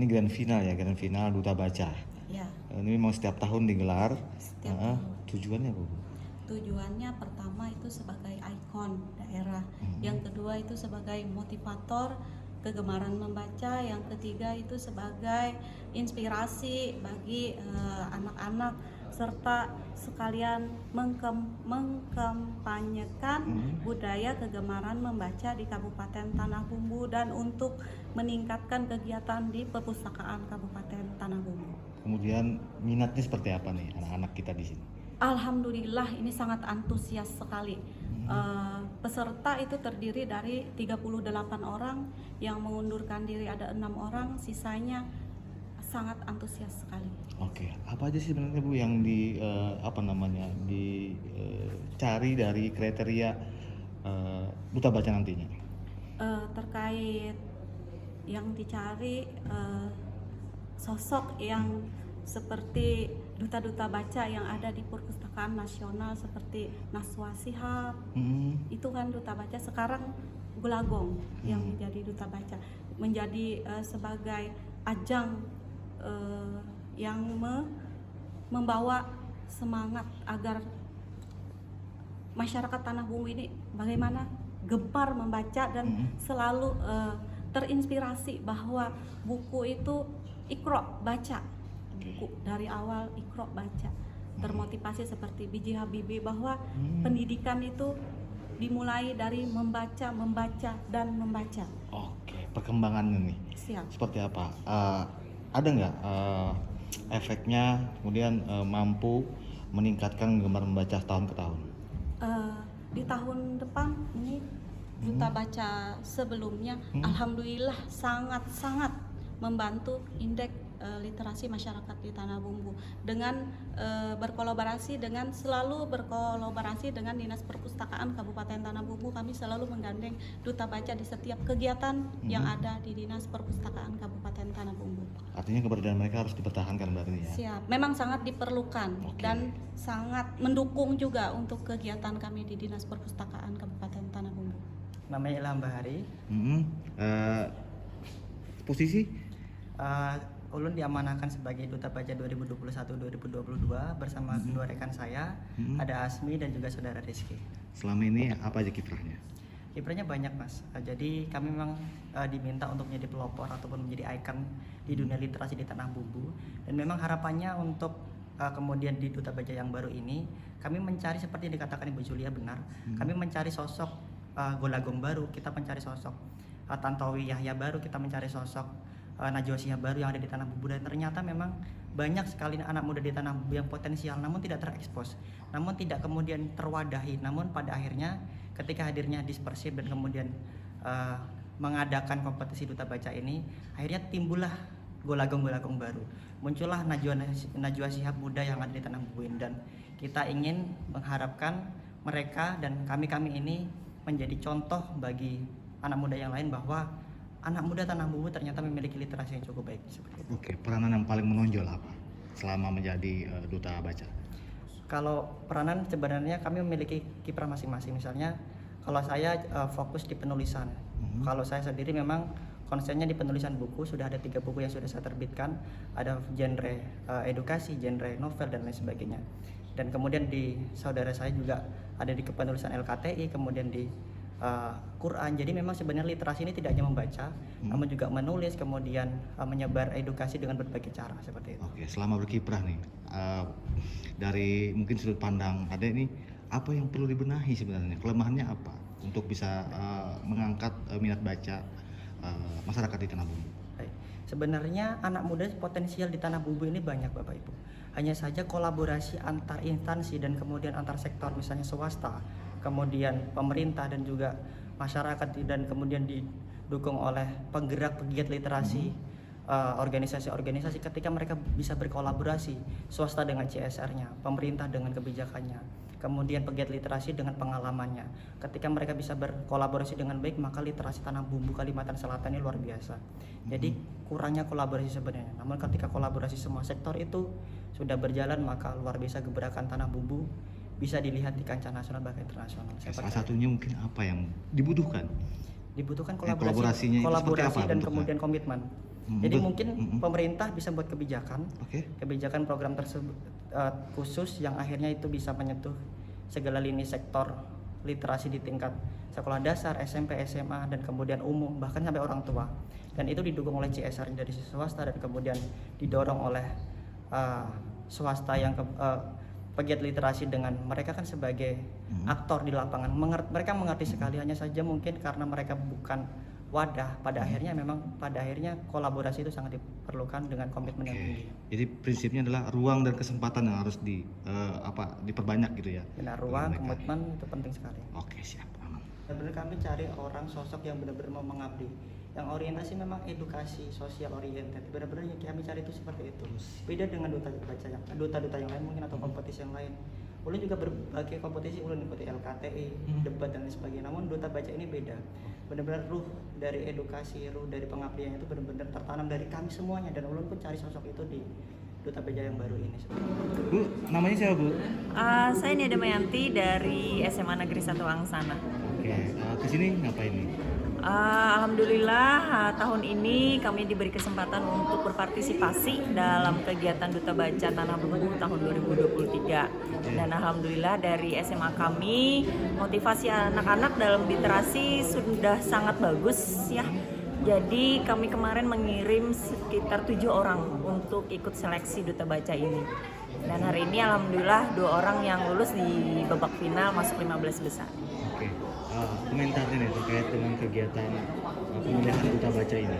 grand final ya, grand final Duta Baca. Ya, Ini memang setiap tahun digelar. setiap tahun. Tujuannya apa, Bu? Tujuannya pertama itu sebagai ikon daerah, yang kedua itu sebagai motivator kegemaran membaca, yang ketiga itu sebagai inspirasi bagi anak-anak serta sekalian mengkampanyekan budaya kegemaran membaca di Kabupaten Tanah Bumbu dan untuk meningkatkan kegiatan di perpustakaan Kabupaten Tanah Bumbu. Kemudian minatnya seperti apa nih anak-anak kita di sini? Alhamdulillah ini sangat antusias sekali. Peserta itu terdiri dari 38 orang, yang mengundurkan diri ada 6 orang, sisanya sangat antusias sekali. Oke, apa aja sih sebenarnya Bu yang dicari dari kriteria Duta Baca nantinya? Terkait yang dicari sosok yang seperti duta-duta baca yang ada di perpustakaan nasional seperti Najwa Shihab, itu kan duta baca. Sekarang Gulagong yang menjadi duta baca, menjadi sebagai ajang yang membawa semangat agar masyarakat Tanah Bumbu ini bagaimana gemar membaca dan selalu terinspirasi bahwa buku itu Iqra, baca. Buku dari awal Iqra, baca. Termotivasi seperti B.J. Habibie bahwa pendidikan itu dimulai dari membaca, dan membaca. Oke, perkembangannya nih Siap. seperti apa? Ada nggak efeknya kemudian mampu meningkatkan gemar membaca tahun ke tahun? Di tahun depan ini duta baca sebelumnya alhamdulillah sangat membantu indeks literasi masyarakat di Tanah Bumbu dengan selalu berkolaborasi dengan Dinas Perpustakaan Kabupaten Tanah Bumbu. Kami selalu menggandeng duta baca di setiap kegiatan yang ada di Dinas Perpustakaan Kabupaten Tanah Bumbu. Artinya keberadaan mereka harus dipertahankan berarti ya? Siap, memang sangat diperlukan. Dan sangat mendukung juga untuk kegiatan kami di Dinas Perpustakaan Kabupaten Tanah Bumbu. Namanya Ilham Bahari. Posisi? Ulun diamanahkan sebagai Duta Baca 2021-2022 bersama kedua rekan saya, ada Asmi dan juga saudara Rizky. Selama ini apa aja kiprahnya? Kiprahnya banyak Mas, jadi kami memang diminta untuk menjadi pelopor ataupun menjadi ikon di dunia literasi di Tanah Bumbu. Dan memang harapannya untuk kemudian di Duta Baca yang baru ini, kami mencari seperti yang dikatakan Ibu Julia benar, kami mencari sosok Golagong baru, kita mencari sosok Tantowi Yahya baru, kita mencari sosok Najwa Shihab baru yang ada di Tanah Bumbu. Dan ternyata memang banyak sekali anak muda di Tanah Bumbu yang potensial namun tidak terekspos, namun tidak kemudian terwadahi. Namun pada akhirnya ketika hadirnya Dispersif dan kemudian mengadakan kompetisi Duta Baca ini, akhirnya timbullah golagong-golagong baru. Muncullah Najwa Shihab muda yang ada di Tanah Bumbu ini. Dan kita ingin mengharapkan mereka dan kami ini menjadi contoh bagi anak muda yang lain bahwa anak muda Tanah Bumbu ternyata memiliki literasi yang cukup baik seperti itu. Oke, peranan yang paling menonjol apa selama menjadi Duta Baca? Kalau peranan sebenarnya kami memiliki kiprah masing-masing. Misalnya kalau saya fokus di penulisan. Kalau saya sendiri memang konsennya di penulisan buku, sudah ada 3 buku yang sudah saya terbitkan. Ada genre edukasi, genre novel dan lain sebagainya. Dan kemudian di saudara saya juga ada di kepenulisan LKTI, kemudian di Quran. Jadi memang sebenarnya literasi ini tidak hanya membaca, namun juga menulis, kemudian menyebar edukasi dengan berbagai cara seperti itu. Oke, selama berkiprah nih, dari mungkin sudut pandang Ade ini, apa yang perlu dibenahi sebenarnya? Kelemahannya apa untuk bisa mengangkat minat baca masyarakat di Tanah Bumbu? Baik. Sebenarnya anak muda potensial di Tanah Bumbu ini banyak Bapak Ibu. Hanya saja kolaborasi antar instansi dan kemudian antar sektor, misalnya swasta, kemudian pemerintah dan juga masyarakat, dan kemudian didukung oleh penggerak pegiat literasi, organisasi-organisasi. Ketika mereka bisa berkolaborasi, swasta dengan CSR-nya, pemerintah dengan kebijakannya, kemudian pegiat literasi dengan pengalamannya. Ketika mereka bisa berkolaborasi dengan baik, maka literasi Tanah Bumbu Kalimantan Selatan ini luar biasa. Jadi kurangnya kolaborasi sebenarnya. Namun ketika kolaborasi semua sektor itu sudah berjalan, maka luar biasa gebrakan Tanah Bumbu bisa dilihat di kancah nasional bahkan internasional. Salah satunya mungkin apa yang dibutuhkan? Dibutuhkan Kolaborasinya itu seperti apa dan bentuknya? kemudian komitmen. Jadi betul. mungkin pemerintah bisa buat kebijakan Oke. kebijakan program tersebut khusus yang akhirnya itu bisa menyentuh segala lini sektor literasi di tingkat sekolah dasar, SMP, SMA, dan kemudian umum, bahkan sampai orang tua. Dan itu didukung oleh CSR dari sisi swasta dan kemudian didorong oleh swasta yang pegiat literasi dengan mereka kan sebagai aktor di lapangan. Mereka mengerti sekali, hanya saja mungkin karena mereka bukan wadah, pada akhirnya kolaborasi itu sangat diperlukan dengan komitmen yang tinggi. Jadi prinsipnya adalah ruang dan kesempatan yang harus diperbanyak gitu ya. Benar, ruang, Mereka. komitmen itu penting sekali. Oke, siap. Aman. Benar-benar kami cari orang sosok yang benar-benar mau mengabdi, yang orientasi memang edukasi sosial oriented. Benar-benar yang kami cari itu seperti itu. Beda dengan duta-duta yang lain mungkin atau kompetisi yang lain. Ulun juga berbagai kompetisi, ulun ikuti LKTI, debat dan lain sebagainya. Namun duta baca ini beda. Benar-benar ruh dari edukasi, ruh dari pengabdiannya itu benar-benar tertanam dari kami semuanya, dan ulun pun cari sosok itu di duta baca yang baru ini. Bu, namanya siapa Bu? Saya Nia Damayanti dari SMA Negeri 1 Angsana. Oke, kesini ngapain nih? Alhamdulillah tahun ini kami diberi kesempatan untuk berpartisipasi dalam kegiatan Duta Baca Tanah Bumbu tahun 2023. Dan alhamdulillah dari SMA kami motivasi anak-anak dalam literasi sudah sangat bagus ya. Jadi kami kemarin mengirim sekitar 7 orang untuk ikut seleksi Duta Baca ini. Dan hari ini alhamdulillah 2 orang yang lulus di babak final masuk 15 besar. Oke, komentarnya nih terkait dengan kegiatan pemilihan duta baca ini.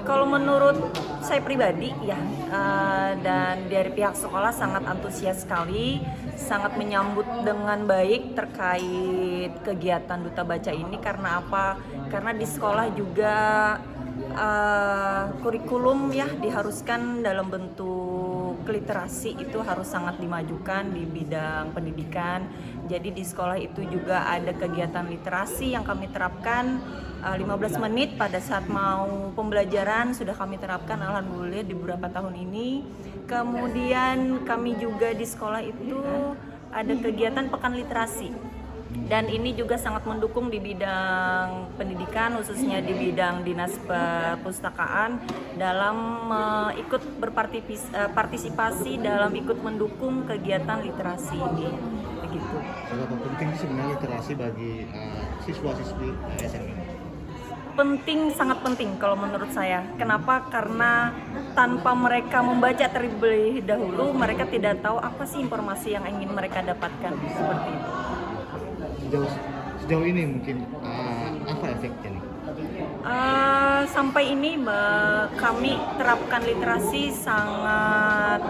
Kalau menurut saya pribadi ya, dan dari pihak sekolah sangat antusias sekali, sangat menyambut dengan baik terkait kegiatan Duta Baca ini. Karena apa? Karena di sekolah juga kurikulum ya diharuskan dalam bentuk literasi itu harus sangat dimajukan di bidang pendidikan. Jadi di sekolah itu juga ada kegiatan literasi yang kami terapkan 15 menit pada saat mau pembelajaran sudah kami terapkan alhamdulillah di beberapa tahun ini. Kemudian kami juga di sekolah itu ada kegiatan pekan literasi. Dan ini juga sangat mendukung di bidang pendidikan, khususnya di bidang dinas perpustakaan dalam ikut berpartisipasi dalam ikut mendukung kegiatan literasi ini. Begitu. Seberapa penting sih sebenarnya literasi bagi siswa-siswi SMA? Penting, sangat penting kalau menurut saya. Kenapa? Karena tanpa mereka membaca terlebih dahulu, mereka tidak tahu apa sih informasi yang ingin mereka dapatkan, seperti itu. Sejauh ini mungkin apa efeknya nih? Sampai ini kami terapkan literasi sangat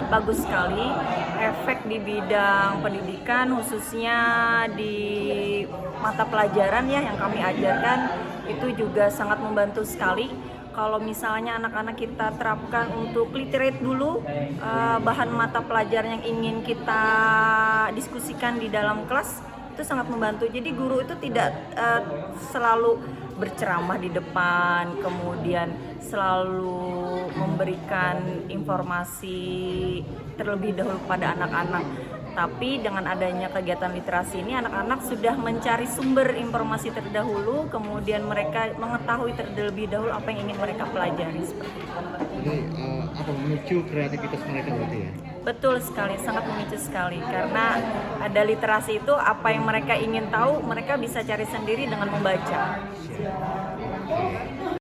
bagus sekali. Efek di bidang pendidikan khususnya di mata pelajaran ya yang kami ajarkan itu juga sangat membantu sekali. Kalau misalnya anak-anak kita terapkan untuk literate dulu, bahan mata pelajaran yang ingin kita diskusikan di dalam kelas itu sangat membantu. Jadi guru itu tidak selalu berceramah di depan, kemudian selalu memberikan informasi terlebih dahulu pada anak-anak. Tapi dengan adanya kegiatan literasi ini, anak-anak sudah mencari sumber informasi terdahulu, kemudian mereka mengetahui terlebih dahulu apa yang ingin mereka pelajari. Seperti itu. Jadi memicu kreativitas mereka berarti ya? Betul sekali, sangat memicu sekali. Karena ada literasi itu, apa yang mereka ingin tahu, mereka bisa cari sendiri dengan membaca. Oke.